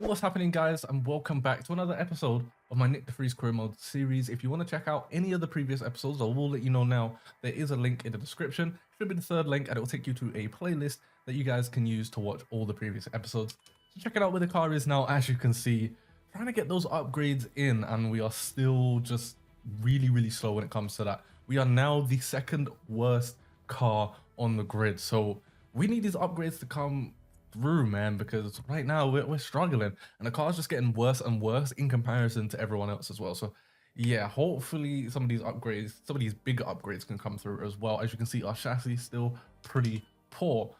What's happening, guys, and welcome back to another episode of my Nick the Freeze career mode series. If you want to check out any of the previous episodes, I will let you know now. There is a link in the description. Should be the third link, and it will take you to a playlist that you guys can use to watch all the previous episodes. So check it out where the car is now. As you can see, trying to get those upgrades in, and we are still just really slow when it comes to that. We are now the second worst car on the grid, so we need these upgrades to come through, man, because right now we're struggling and the car's just getting worse and worse in comparison to everyone else as well. So yeah, hopefully some of these upgrades, some of these bigger upgrades can come through as well. As you can see, our chassis is still pretty poor.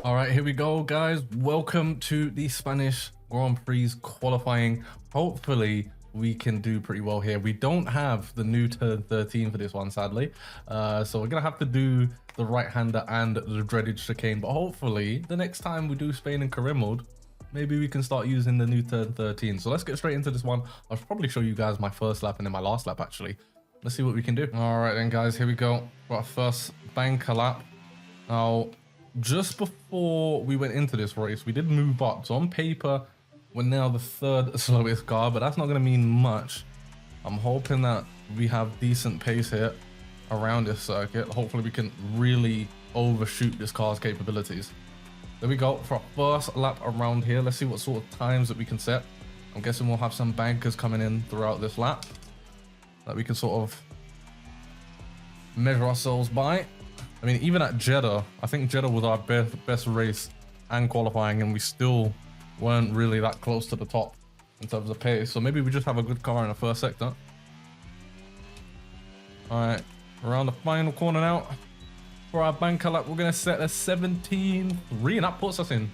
All right, here we go, guys. Welcome to the Spanish Grand Prix qualifying. Hopefully we can do pretty well here. We don't have the new turn 13 for this one, sadly. So we're gonna have to do the right-hander and the dreaded chicane, but hopefully the next time we do Spain and career mode, maybe we can start using the new turn 13. So let's get straight into this one. I'll probably show you guys my first lap and then my last lap, actually. Let's see what we can do. All right then, guys, here we go. Got our first banker lap. Now, just before we went into this race, we did move up. So on paper, we're now the third slowest car, but that's not going to mean much. I'm hoping that we have decent pace here around this circuit. Hopefully we can really overshoot this car's capabilities. There we go for our first lap around here. Let's see what sort of times that we can set. I'm guessing we'll have some bankers coming in throughout this lap that we can sort of measure ourselves by. I mean, even at Jeddah, I think Jeddah was our best race and qualifying, and we still weren't really that close to the top in terms of pace. So maybe we just have a good car in the first sector. All right, around the final corner now for our banker lap, we're gonna set a 17.3, and that puts us in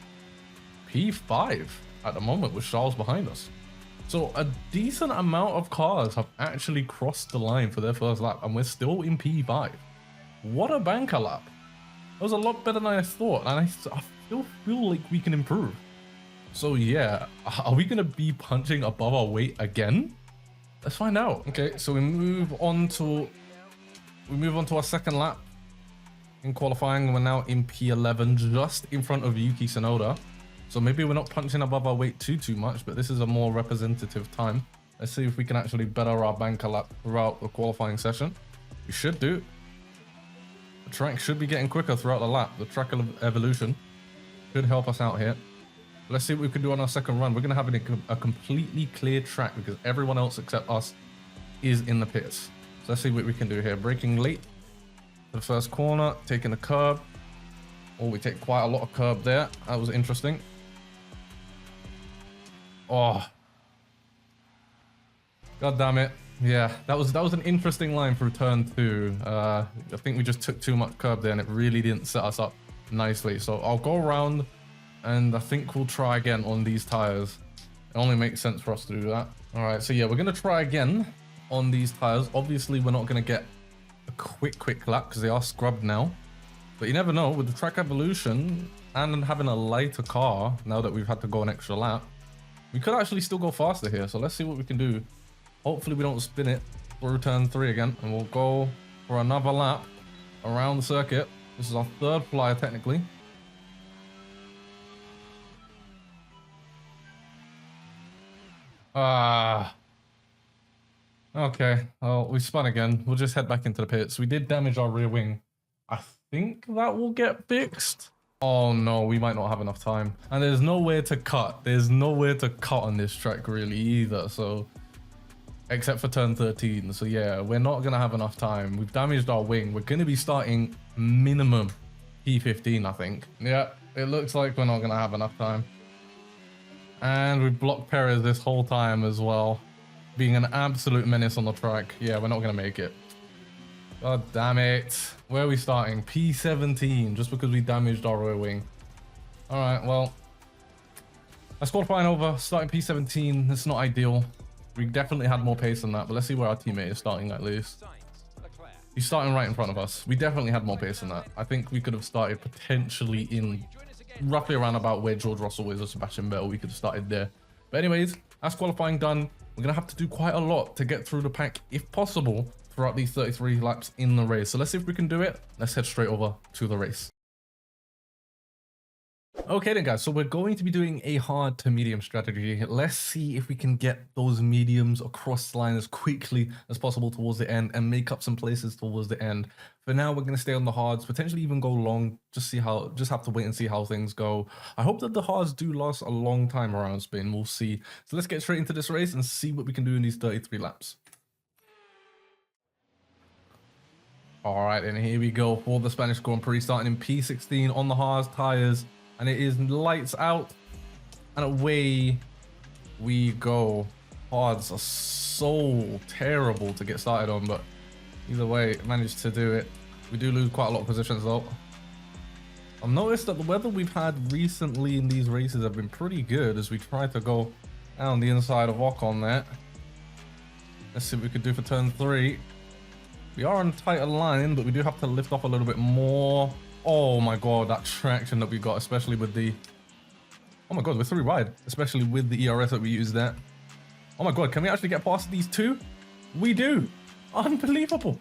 P5 at the moment with Charles behind us. So a decent amount of cars have actually crossed the line for their first lap, and we're still in P5. What a banker lap. That was a lot better than I thought, and I still feel like we can improve. So yeah, are we gonna be punching above our weight again? Let's find out. Okay, so we move on to our second lap in qualifying. We're now in P11, just in front of Yuki Tsunoda. So maybe we're not punching above our weight too much, but this is a more representative time. Let's see if we can actually better our banker lap throughout the qualifying session. We should do. The track should be getting quicker throughout the lap. The track evolution should help us out here. Let's see what we can do on our second run. We're going to have a completely clear track because everyone else except us is in the pits. So let's see what we can do here. Braking late for the first corner, taking the curb. Oh, we take quite a lot of curb there. That was interesting. Oh. God damn it. Yeah, that was an interesting line through turn 2. I think we just took too much curb there and it really didn't set us up nicely. So I'll go around, and I think we'll try again on these tires. It only makes sense for us to do that. All right, so yeah, we're gonna try again on these tires. Obviously, we're not gonna get a quick lap because they are scrubbed now. But you never know, with the track evolution and having a lighter car, now that we've had to go an extra lap, we could actually still go faster here. So let's see what we can do. Hopefully we don't spin it through turn 3 again, and we'll go for another lap around the circuit. This is our third flyer technically. Okay, well, we spun again. We'll just head back into the pits. We did damage our rear wing. I think that will get fixed. Oh no, we might not have enough time. And there's nowhere to cut. There's nowhere to cut on this track really either, so except for turn 13. So yeah, we're not gonna have enough time. We've damaged our wing. We're gonna be starting minimum P15, I think. Yeah, it looks like we're not gonna have enough time. And we blocked Perez this whole time as well, being an absolute menace on the track. Yeah, we're not going to make it. God damn it. Where are we starting? P17, just because we damaged our rear wing. All right, well, that's qualifying over. Starting P17, it's not ideal. We definitely had more pace than that, but let's see where our teammate is starting at least. He's starting right in front of us. We definitely had more pace than that. I think we could have started potentially in roughly around about where George Russell is or Sebastian Vettel. We could have started there. But anyways, that's qualifying done. We're going to have to do quite a lot to get through the pack, if possible, throughout these 33 laps in the race. So let's see if we can do it. Let's head straight over to the race. Okay then guys, so we're going to be doing a hard to medium strategy. Let's see if we can get those mediums across the line as quickly as possible towards the end and make up some places towards the end. For now, we're going to stay on the hards, potentially even go long, just have to wait and see how things go. I hope that the hards do last a long time around Spain, we'll see. So let's get straight into this race and see what we can do in these 33 laps. All right, and here we go for the Spanish Grand Prix, starting in P16 on the hards tires. And it is lights out and away we go. Hards are so terrible to get started on, but either way, managed to do it. We do lose quite a lot of positions though. I've noticed that the weather we've had recently in these races have been pretty good as we try to go down the inside of Ocon there. Let's see what we could do for turn 3. We are on a tighter line, but we do have to lift off a little bit more. Oh my god, that traction that we got, especially with the... Oh my god, we're 3 wide, especially with the ERS that we use there. Oh my god, can we actually get past these 2? We do! Unbelievable!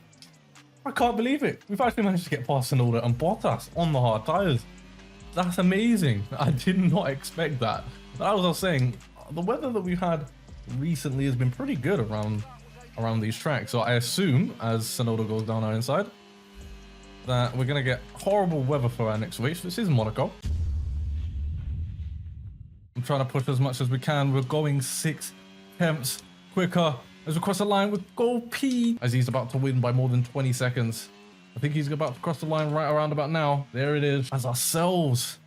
I can't believe it. We've actually managed to get past Tsunoda and Bottas on the hard tires. That's amazing. I did not expect that. But as I was saying, the weather that we've had recently has been pretty good around these tracks. So I assume, as Tsunoda goes down our inside, that we're going to get horrible weather for our next race. This is Monaco. I'm trying to push as much as we can. We're going 6 tenths quicker as we cross the line with Gold P. As he's about to win by more than 20 seconds. I think he's about to cross the line right around about now. There it is. As ourselves,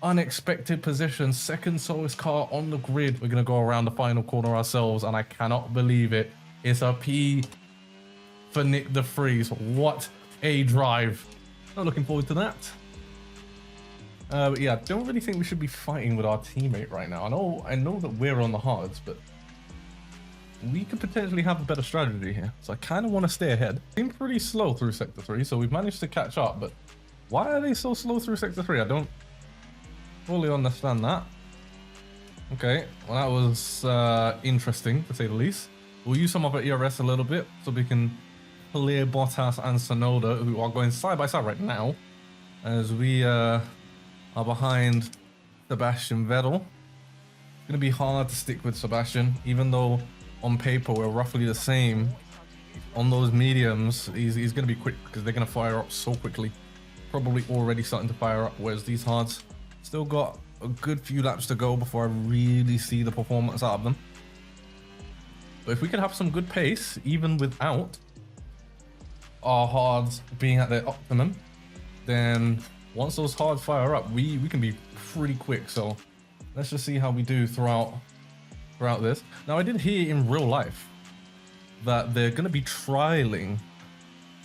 unexpected position, second slowest car on the grid. We're going to go around the final corner ourselves, and I cannot believe it. It's a P for Nick de Vries. What a drive. Not looking forward to that. But yeah, I don't really think we should be fighting with our teammate right now. I know that we're on the hards, but we could potentially have a better strategy here. So I kind of want to stay ahead. Been pretty slow through sector 3, so we've managed to catch up, but why are they so slow through sector 3? I don't fully understand that. Okay, well that was interesting to say the least. We'll use some of our ERS a little bit so we can clear Bottas and Tsunoda, who are going side by side right now, as we are behind Sebastian Vettel. It's going to be hard to stick with Sebastian, even though on paper we're roughly the same. On those mediums, he's going to be quick because they're going to fire up so quickly. Probably already starting to fire up, whereas these hards still got a good few laps to go before I really see the performance out of them. But if we can have some good pace, even without our hards being at their optimum, then once those hards fire up, we can be pretty quick. So let's just see how we do throughout this. Now I did hear in real life that they're going to be trialing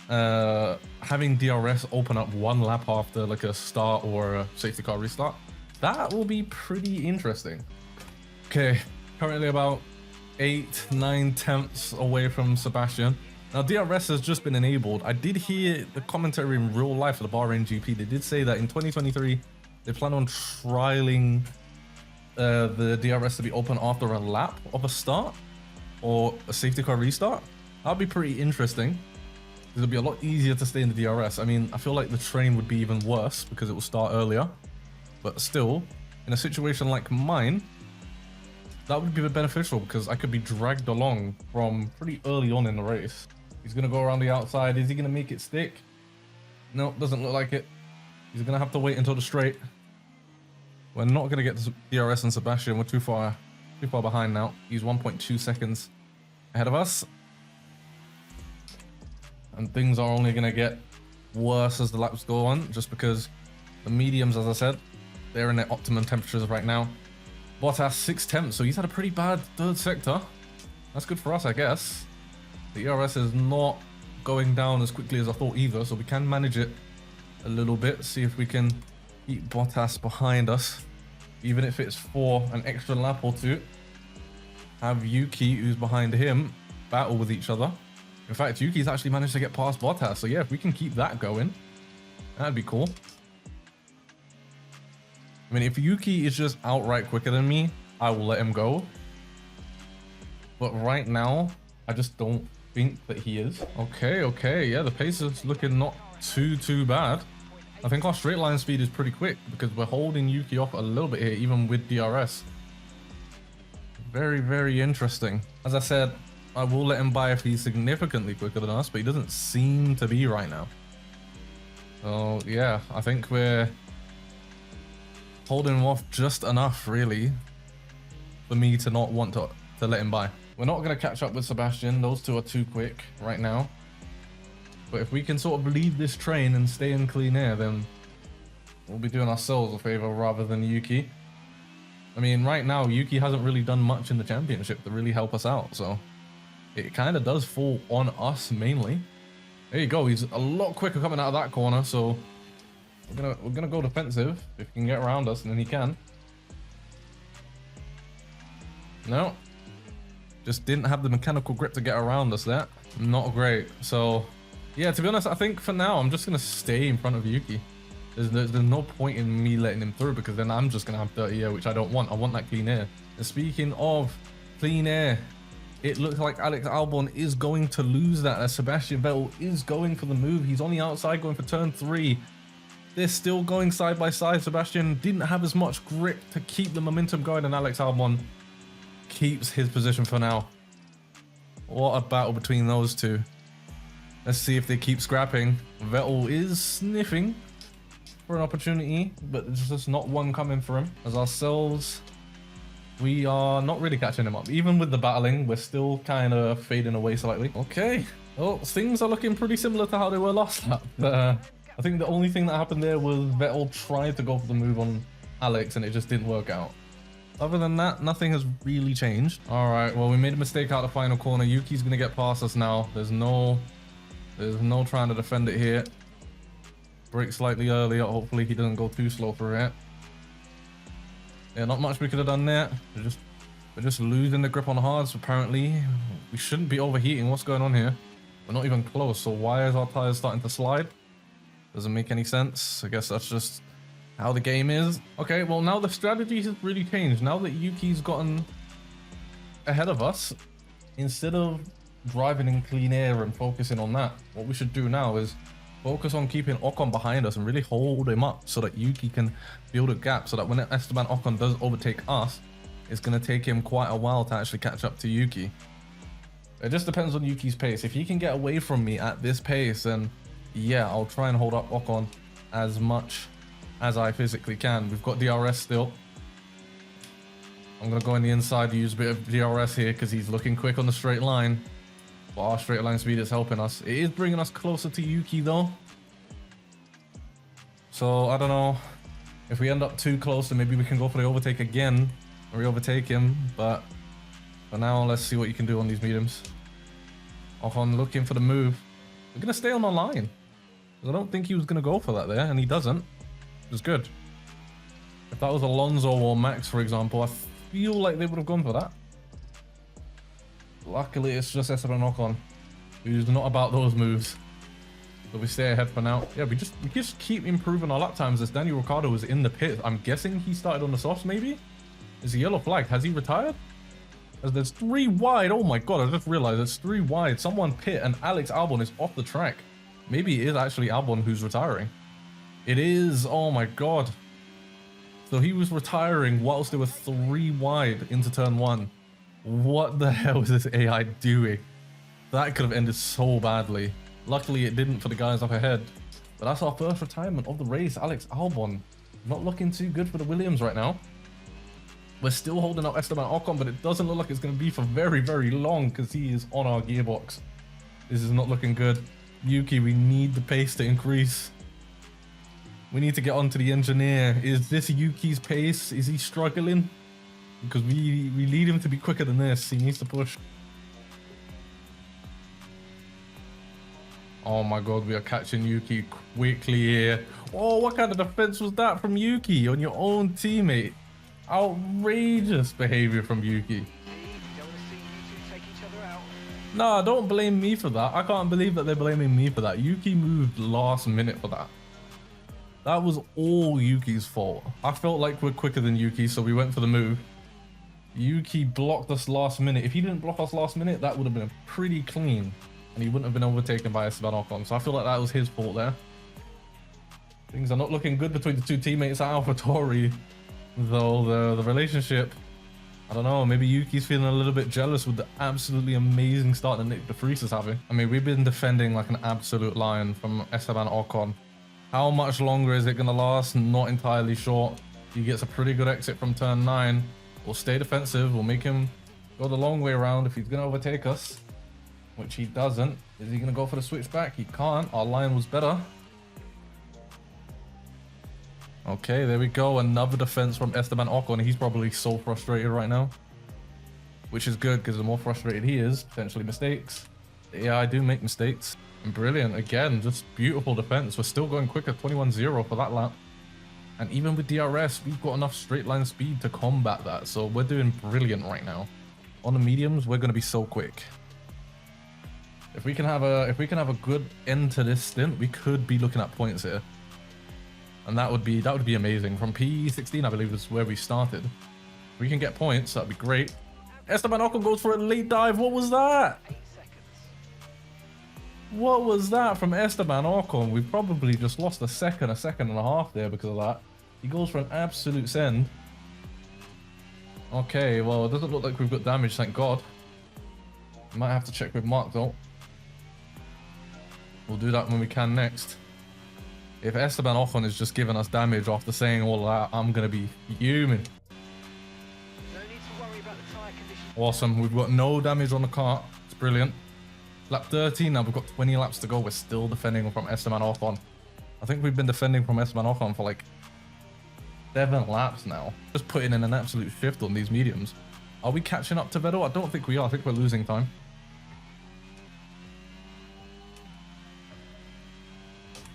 having DRS open up 1 lap after like a start or a safety car restart. That will be pretty interesting. Okay, currently about 8-9 tenths away from Sebastian. Now, DRS has just been enabled. I did hear the commentary in real life for the Bahrain GP. They did say that in 2023, they plan on trialing the DRS to be open after a lap of a start or a safety car restart. That'd be pretty interesting. It'll be a lot easier to stay in the DRS. I mean, I feel like the train would be even worse because it will start earlier. But still, in a situation like mine, that would be beneficial because I could be dragged along from pretty early on in the race. He's going to go around the outside. Is he going to make it stick? No, doesn't look like it. He's going to have to wait until the straight. We're not going to get the DRS and Sebastian. We're too far behind now. He's 1.2 seconds ahead of us. And things are only going to get worse as the laps go on, just because the mediums, as I said, they're in their optimum temperatures right now. Bottas 6 tenths, so he's had a pretty bad third sector. That's good for us, I guess. The ERS is not going down as quickly as I thought either, so we can manage it a little bit. See if we can keep Bottas behind us, even if it's for an extra lap or 2. Have Yuki, who's behind him, battle with each other. In fact, Yuki's actually managed to get past Bottas, so yeah, if we can keep that going, that'd be cool. I mean, if Yuki is just outright quicker than me, I will let him go. But right now, I just don't think that he is. Okay, yeah, the pace is looking not too bad. I think our straight line speed is pretty quick because we're holding Yuki off a little bit here, even with DRS. Very, very interesting. As I said, I will let him by if he's significantly quicker than us, but he doesn't seem to be right now. So yeah, I think we're holding him off just enough, really, for me to not want to let him by. We're not going to catch up with Sebastian. Those two are too quick right now. But if we can sort of lead this train and stay in clean air, then we'll be doing ourselves a favor rather than Yuki. I mean, right now, Yuki hasn't really done much in the championship to really help us out. So it kind of does fall on us mainly. There you go. He's a lot quicker coming out of that corner. So we're gonna go defensive if he can get around us, and then he can. No. Just didn't have the mechanical grip to get around us there. Not great. So yeah, to be honest, I think for now, I'm just going to stay in front of Yuki. There's no point in me letting him through because then I'm just going to have dirty air, which I don't want. I want that clean air. And speaking of clean air, it looks like Alex Albon is going to lose that as Sebastian Vettel is going for the move. He's on the outside going for turn 3. They're still going side by side. Sebastian didn't have as much grip to keep the momentum going, and Alex Albon keeps his position for now. What a battle between those two. Let's see if they keep scrapping. Vettel is sniffing for an opportunity, but there's just not one coming for him. As ourselves, we are not really catching him up. Even with the battling, we're still kind of fading away slightly. Okay. Well, things are looking pretty similar to how they were last lap. I think the only thing that happened there was Vettel tried to go for the move on Alex and it just didn't work out. Other than that, nothing has really changed. All right, well, we made a mistake out the final corner. Yuki's going to get past us now. There's no trying to defend it here. Brake slightly earlier. Hopefully he doesn't go too slow for it. Yeah, not much we could have done there. We're just losing the grip on hards, apparently. We shouldn't be overheating. What's going on here? We're not even close, so why is our tires starting to slide? Doesn't make any sense. I guess that's just how the game is. Okay, well, now the strategy has really changed. Now that Yuki's gotten ahead of us, instead of driving in clean air and focusing on that, what we should do now is focus on keeping Ocon behind us and really hold him up so that Yuki can build a gap, so that when Esteban Ocon does overtake us, it's going to take him quite a while to actually catch up to Yuki. It just depends on Yuki's pace. If he can get away from me at this pace, then yeah, I'll try and hold up Ocon as much as I physically can. We've got DRS still. I'm going to go on the inside, use a bit of DRS here because he's looking quick on the straight line. But our straight line speed is helping us. It is bringing us closer to Yuki though. So I don't know. If we end up too close, then maybe we can go for the overtake again. Or overtake him. But for now, let's see what you can do on these mediums. Ocon looking for the move. We're going to stay on the line. I don't think he was going to go for that there, and he doesn't. It was good. If that was Alonso or Max, for example, I feel like they would have gone for that. Luckily, it's just Esteban Ocon, who's not about those moves. So we stay ahead for now. Yeah, we just keep improving our lap times as Daniel Ricciardo was in the pit. I'm guessing he started on the softs, maybe? Is a yellow flag? Has he retired? As there's 3 wide. Oh my god, I just realized there's 3 wide. Someone pit and Alex Albon is off the track. Maybe it is actually Albon who's retiring. It is. Oh my god. So he was retiring whilst there were 3 wide into turn 1. What the hell is this AI doing? That could have ended so badly. Luckily it didn't for the guys up ahead. But that's our first retirement of the race. Alex Albon. Not looking too good for the Williams right now. We're still holding up Esteban Ocon, but it doesn't look like it's going to be for very, very long because he is on our gearbox. This is not looking good. Yuki, we need the pace to increase. We need to get onto the engineer. Is this Yuki's pace? Is he struggling? Because we need him to be quicker than this. He needs to push. Oh my god, we are catching Yuki quickly here. Oh, what kind of defense was that from Yuki on your own teammate? Outrageous behavior from Yuki. Nah, don't blame me for that. I can't believe that they're blaming me for that. Yuki moved last minute for that. That was all Yuki's fault. I felt like we're quicker than Yuki, so we went for the move. Yuki blocked us last minute. If he didn't block us last minute, that would have been pretty clean. And he wouldn't have been overtaken by Esteban Ocon. So I feel like that was his fault there. Things are not looking good between the two teammates at AlphaTauri, though the relationship, I don't know, maybe Yuki's feeling a little bit jealous with the absolutely amazing start that Nick de Vries is having. I mean, we've been defending like an absolute lion from Esteban Ocon. How much longer is it going to last? Not entirely sure. He gets a pretty good exit from turn 9. We'll stay defensive. We'll make him go the long way around if he's going to overtake us, which he doesn't. Is he going to go for the switchback? He can't. Our line was better. Okay, there we go. Another defense from Esteban Ocon. He's probably so frustrated right now, which is good because the more frustrated he is, potentially mistakes. Yeah, I do make mistakes. And brilliant. Again, just beautiful defense. We're still going quicker, 21-0 for that lap. And even with DRS, we've got enough straight line speed to combat that. So we're doing brilliant right now. On the mediums, we're going to be so quick. If we can have a good end to this stint, we could be looking at points here. And that would be amazing. From P16, I believe, is where we started. If we can get points, that'd be great. Esteban Ocon goes for a late dive. What was that? What was that from Esteban Ocon? We probably just lost a second and a half there because of that. He goes for an absolute send. Okay, well, it doesn't look like we've got damage, thank God. Might have to check with Mark, though. We'll do that when we can next. If Esteban Ocon is just giving us damage after saying all that, I'm going to be fuming. No need to worry about the tyre conditions. Awesome. We've got no damage on the car. It's brilliant. Lap 13 now. We've got 20 laps to go. We're still defending from Esteban Ocon. I think we've been defending from Esteban Ocon for like 7 laps now. Just putting in an absolute shift on these mediums. Are we catching up to Vettel? I don't think we are. I think we're losing time.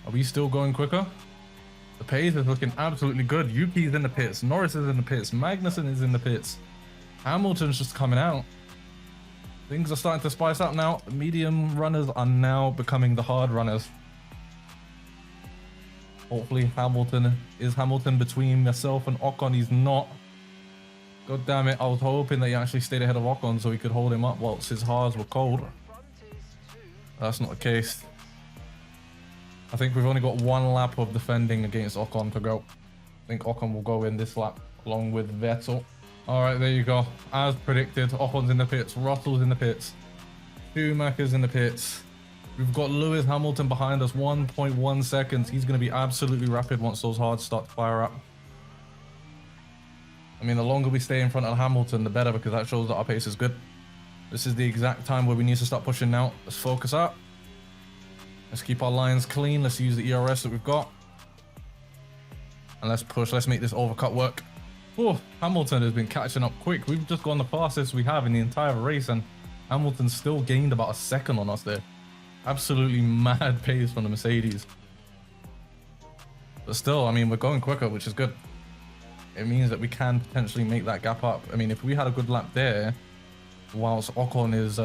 Are we still going quicker? The pace is looking absolutely good. Yuki's in the pits. Norris is in the pits. Magnussen is in the pits. Hamilton's just coming out. Things are starting to spice up now. The medium runners are now becoming the hard runners. Hopefully Hamilton is Hamilton between myself and Ocon. He's not. God damn it. I was hoping that he actually stayed ahead of Ocon so he could hold him up whilst his hards were cold. That's not the case. I think we've only got 1 lap of defending against Ocon to go. I think Ocon will go in this lap along with Vettel. All right, there you go. As predicted, Ocon's in the pits, Russell's in the pits, Schumacher's in the pits. We've got Lewis Hamilton behind us, 1.1 seconds. He's going to be absolutely rapid once those hards start to fire up. I mean, the longer we stay in front of Hamilton, the better, because that shows that our pace is good. This is the exact time where we need to start pushing now. Let's focus up. Let's keep our lines clean. Let's use the ERS that we've got. And let's push. Let's make this overcut work. Oh, Hamilton has been catching up quick. We've just gone the fastest we have in the entire race, and Hamilton still gained about a second on us there. Absolutely mad pace from the Mercedes. But still, I mean, we're going quicker, which is good. It means that we can potentially make that gap up. I mean, if we had a good lap there, whilst Ocon is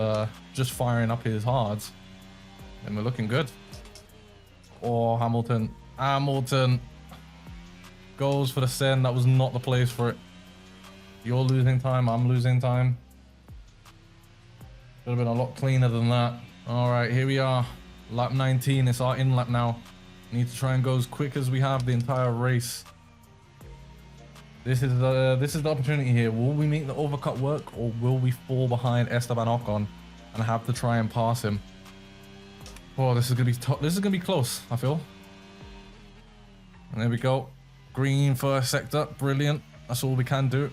just firing up his hards, and we're looking good. Oh, Hamilton. Hamilton goes for the send. That was not the place for it. You're losing time. I'm losing time. Should have been a lot cleaner than that. All right, here we are. Lap 19. It's our in lap now. Need to try and go as quick as we have the entire race. This is the opportunity here. Will we make the overcut work, or will we fall behind Esteban Ocon and have to try and pass him? Oh, this is gonna be tough. This is gonna be close, I feel. And there we go. Green first sector, brilliant. That's all we can do.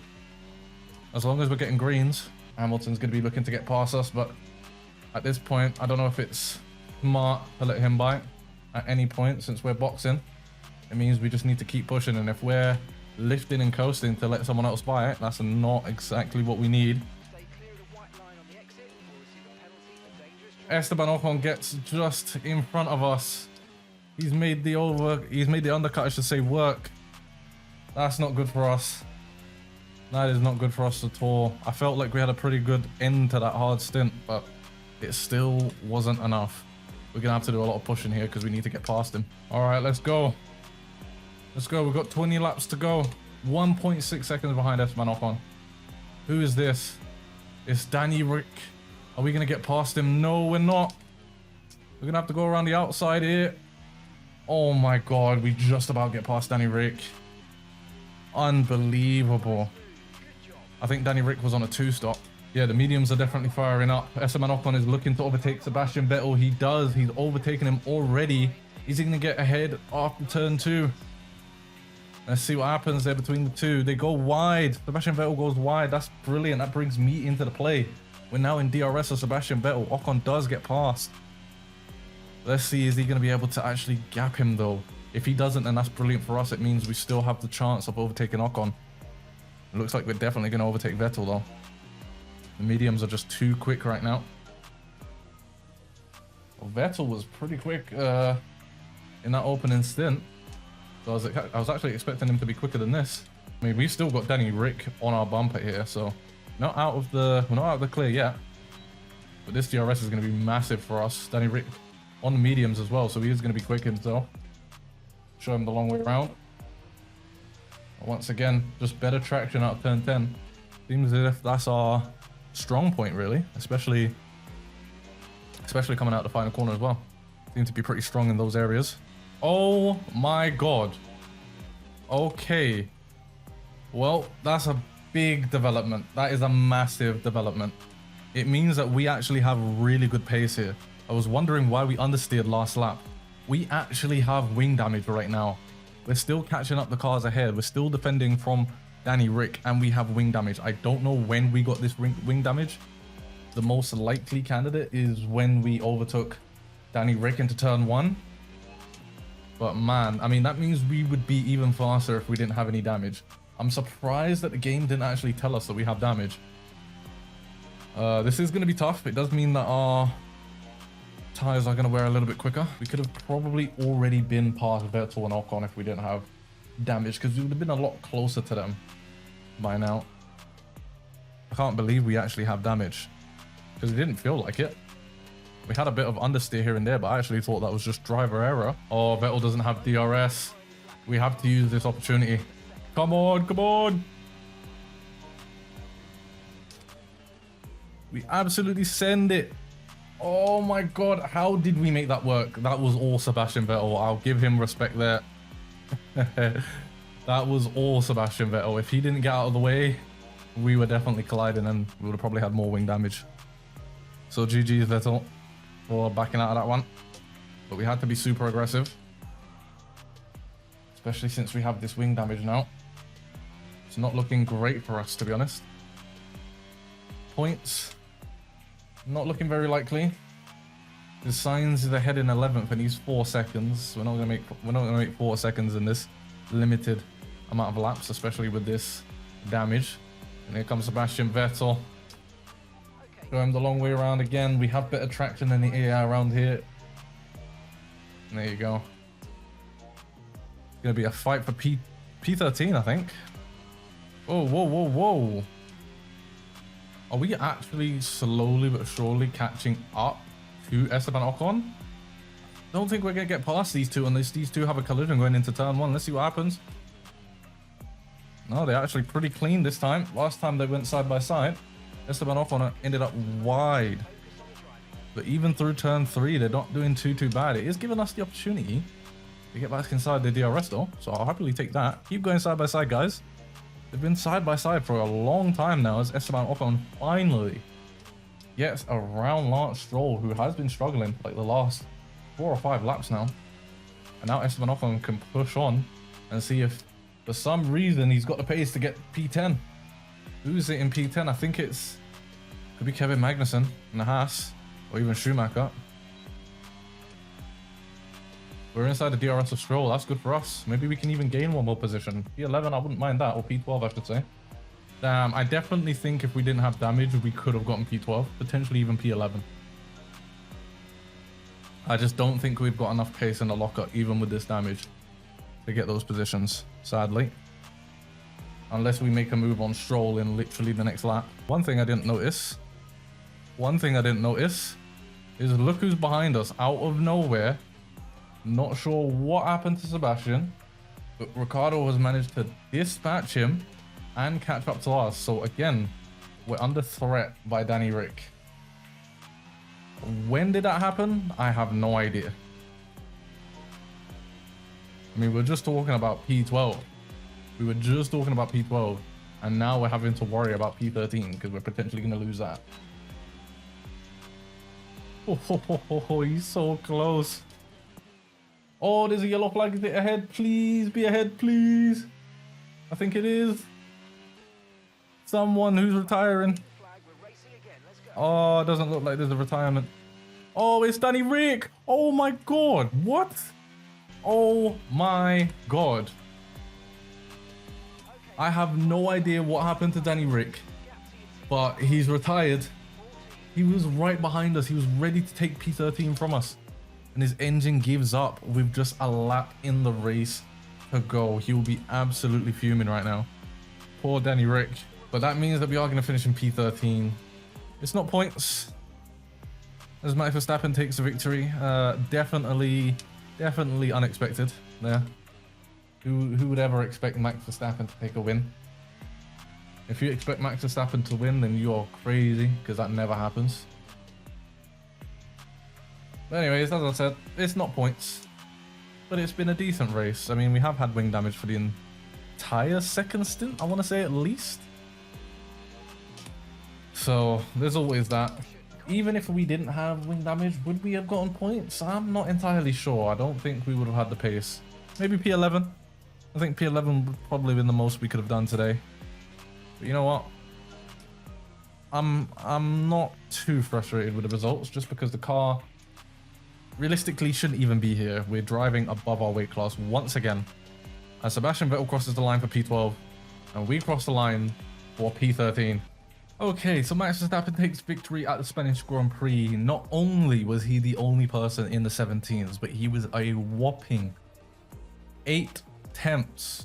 As long as we're getting greens, Hamilton's gonna be looking to get past us. But at this point, I don't know if it's smart to let him by at any point since we're boxing. It means we just need to keep pushing. And if we're lifting and coasting to let someone else by it, that's not exactly what we need. Esteban Ocon gets just in front of us. He's made the undercut, I should say, work. That's not good for us. That is not good for us at all. I felt like we had a pretty good end to that hard stint, but it still wasn't enough. We're gonna have to do a lot of pushing here because we need to get past him. All right, let's go. Let's go. We've got 20 laps to go. 1.6 seconds behind Esteban Ocon. Who is this? It's Danny Rick. Are we going to get past him? No, we're not. We're going to have to go around the outside here. Oh my God, we just about get past Danny Rick. Unbelievable. I think Danny Rick was on a 2-stop. Yeah, the mediums are definitely firing up. Esteban Ocon is looking to overtake Sebastian Vettel. He does. He's overtaken him already. Is he going to get ahead after turn 2? Let's see what happens there between the two. They go wide. Sebastian Vettel goes wide. That's brilliant. That brings me into the play. We're now in DRS of Sebastian Vettel. Ocon does get past. Let's see, is he going to be able to actually gap him though? If he doesn't, then that's brilliant for us. It means we still have the chance of overtaking Ocon. It looks like we're definitely going to overtake Vettel though. The mediums are just too quick right now. Well, Vettel was pretty quick in that opening stint. So I was actually expecting him to be quicker than this. I mean, we've still got Danny Rick on our bumper here, so we're not out of the clear yet. But this DRS is going to be massive for us. Danny Rick on the mediums as well, so he is going to be quick himself. Show him the long way around. Once again, just better traction out of turn 10. Seems as if that's our strong point, really, especially coming out the final corner as well. Seem to be pretty strong in those areas. Oh my God. Okay. Well, that's a big development. That is a massive development. It means that we actually have really good pace here. I was wondering why we understeered last lap. We actually have wing damage right now. We're still catching up the cars ahead. We're still defending from Danny Rick, and we have wing damage. I don't know when we got this wing damage. The most likely candidate is when we overtook Danny Rick into turn 1. But man, I mean, that means we would be even faster if we didn't have any damage. I'm surprised that the game didn't actually tell us that we have damage. This is going to be tough. It does mean that our tires are going to wear a little bit quicker. We could have probably already been past Vettel and Ocon if we didn't have damage, because we would have been a lot closer to them by now. I can't believe we actually have damage, because it didn't feel like it. We had a bit of understeer here and there, but I actually thought that was just driver error. Oh, Vettel doesn't have DRS. We have to use this opportunity. Come on, come on. We absolutely send it. Oh my God, how did we make that work? That was all Sebastian Vettel. I'll give him respect there. That was all Sebastian Vettel. If he didn't get out of the way, we were definitely colliding and we would have probably had more wing damage. So GG's Vettel for backing out of that one. But we had to be super aggressive, especially since we have this wing damage now. It's not looking great for us, to be honest. Points, not looking very likely. His Sainz is ahead in 11th and he's 4 seconds. We're not gonna make 4 seconds in this limited amount of laps, especially with this damage. And here comes Sebastian Vettel. Show him the long way around again. We have better traction than the AI around here. And there you go. It's gonna be a fight for P13, I think. Oh, whoa, whoa, whoa. Are we actually slowly but surely catching up to Esteban Ocon? Don't think we're gonna get past these two unless these two have a collision going into turn 1. Let's see what happens. No, they're actually pretty clean this time. Last time they went side by side, Esteban Ocon ended up wide. But even through turn 3, they're not doing too bad. It is giving us the opportunity to get back inside the DRS though, so I'll happily take that. Keep going side by side, guys. They've been side by side for a long time now as Esteban Ocon finally gets around Lance Stroll, who has been struggling like the last 4 or 5 laps now. And now Esteban Ocon can push on and see if for some reason he's got the pace to get P10. Who's it in P10? I think could be Kevin Magnussen in the Haas or even Schumacher. We're inside the DRS of Stroll. That's good for us. Maybe we can even gain one more position. P11, I wouldn't mind that, or P12, I should say. Damn, I definitely think if we didn't have damage, we could have gotten P12, potentially even P11. I just don't think we've got enough pace in the locker, even with this damage, to get those positions, sadly. Unless we make a move on Stroll in literally the next lap. One thing I didn't notice is look who's behind us out of nowhere. Not sure what happened to Sebastian, but Ricciardo has managed to dispatch him and catch up to us. So again, we're under threat by Danny Rick. When did that happen? I have no idea. I mean, we're just talking about P12. We were just talking about P12, and now we're having to worry about P13 because we're potentially going to lose that. Oh, he's so close. Oh, there's a yellow flag. Is it ahead? Please be ahead, please. I think it is. Someone who's retiring. Oh, it doesn't look like there's a retirement. Oh, it's Danny Rick. Oh my God. What? Oh my God. I have no idea what happened to Danny Rick, but he's retired. He was right behind us. He was ready to take P13 from us. And his engine gives up with just a lap in the race to go. He will be absolutely fuming right now. Poor Danny Rick. But that means that we are going to finish in P13. It's not points. As Max Verstappen takes the victory. Definitely unexpected there. Who would ever expect Max Verstappen to take a win? If you expect Max Verstappen to win, then you're crazy, because that never happens. But anyways, as I said, it's not points, but it's been a decent race. I mean, we have had wing damage for the entire second stint, I want to say at least. So there's always that. Even if we didn't have wing damage, would we have gotten points? I'm not entirely sure. I don't think we would have had the pace. Maybe P11. I think P11 would probably been the most we could have done today. But you know what? I'm not too frustrated with the results, just because the car realistically shouldn't even be here. We're driving above our weight class once again. As Sebastian Vettel crosses the line for P12, and we cross the line for P13. Okay, so Max Verstappen takes victory at the Spanish Grand Prix. Not only was he the only person in the 17s, but he was a whopping 6 tenths.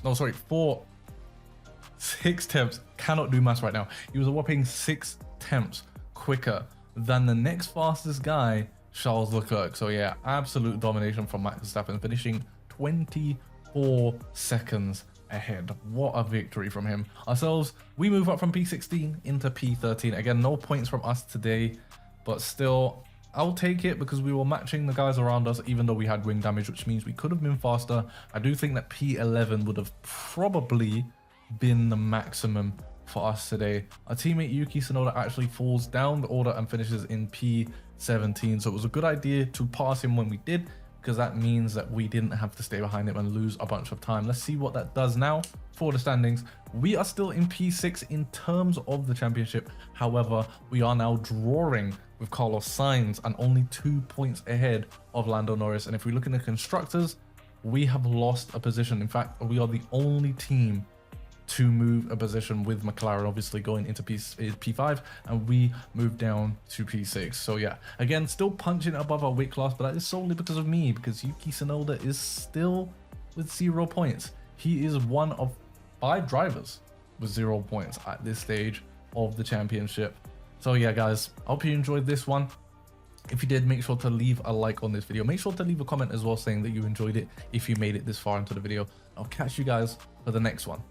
Cannot do maths right now. He was a whopping 6 tenths quicker than the next fastest guy, Charles Leclerc. So yeah, absolute domination from Max Verstappen, finishing 24 seconds ahead. What a victory from him. Ourselves, we move up from P16 into P13. Again, no points from us today, but still, I'll take it because we were matching the guys around us, even though we had wing damage, which means we could have been faster. I do think that P11 would have probably been the maximum for us today. Our teammate Yuki Tsunoda actually falls down the order and finishes in P17. So it was a good idea to pass him when we did, because that means that we didn't have to stay behind him and lose a bunch of time. Let's see what that does now for the standings. We are still in P6 in terms of the championship. However, we are now drawing with Carlos Sainz and only 2 points ahead of Lando Norris. And if we look in the constructors, we have lost a position. In fact, we are the only team to move a position, with McLaren obviously going into P5, and we moved down to P6. So yeah, again, still punching above our weight class, but that is solely because of me, because Yuki Tsunoda is still with 0 points. He is one of 5 drivers with 0 points at this stage of the championship. So yeah, guys, I hope you enjoyed this one. If you did, make sure to leave a like on this video. Make sure to leave a comment as well saying that you enjoyed it if you made it this far into the video. I'll catch you guys for the next one.